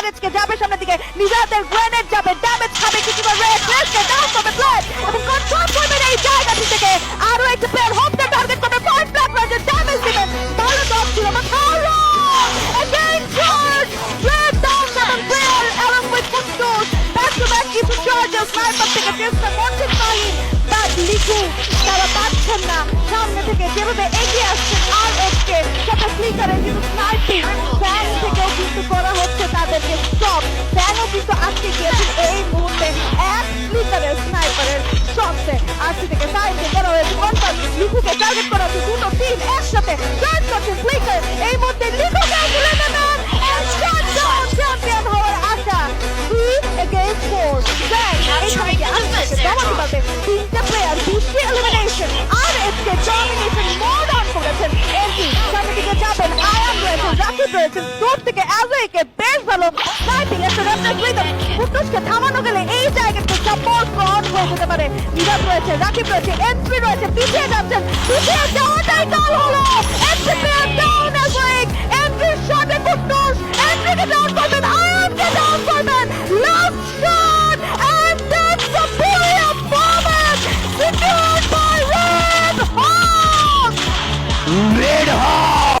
কারেজকে যাবে সামনের দিকে নিজাদের গ্রেনেড যাবে ড্যামেজ খাবে কিছুটা রেড রেডকে ডাউন করবে ব্লেড এবং কন্ট্রোল করবেন এই জায়গাটি থেকে আরো একটা প্লেয়ার হোপকে টার্গেট করবে পয়েন্ট ব্ল্যাক রাজে ড্যামেজ দিবেন ভালো ডক ছিল মাথারো again charge red down seven player along with Kutos back to back কিছু চার্জেস স্নাইপার থেকে চেষ্টা করছেন ফাহিম বাট লিকু তারা পাচ্ছেন না সামনে থেকে যেভাবে এগিয়ে আসছেন আর এসকে সাথে ফ্লিকারের কিন্তু স্নাইপিং ফ্যান থেকেও কিন্তু করা হচ্ছে তাদেরকে স্টপ ফ্যানও কিন্তু আটকে গিয়েছেন এই মুহূর্তে এক ফ্লিকারের স্নাইপারের শটে আজকে থেকে সাইডে করা হয়েছে কনফার্ম লিকুকে টার্গেট করা হচ্ছে দুটো টিম একসাথে টার্ন করছেন ফ্লিকার এই মুহূর্তে লিকুকে তুলে নেবেন এন্ড শট ডাউন চ্যাম্পিয়ন হওয়ার আশা 3 against 4 ব্যাং এখানে কি আসছে জমাতে পারবে তিনটা প্লেয়ার দুটি এলিমিনেশন আর এসকে ডমিনেশন মোড অন করেছেন এমপি সামনে দিকে যাবেন আয়ান রয়েছে রাকিব রয়েছে দূর থেকে অ্যাজয়কে বেশ ভালো স্নাইপিং একটা রেফারেন্স রিদম কুটুসকে থামানো গেলে এই জায়গাতে সাপোর্ট অন হয়ে যেতে পারে নিরাজ রয়েছে রাকিব রয়েছে এমপি রয়েছে পিছিয়ে যাচ্ছেন পিছিয়ে যাওয়াটাই কাল হলো এমপি প্লেয়ার ডাউন অ্যাজয়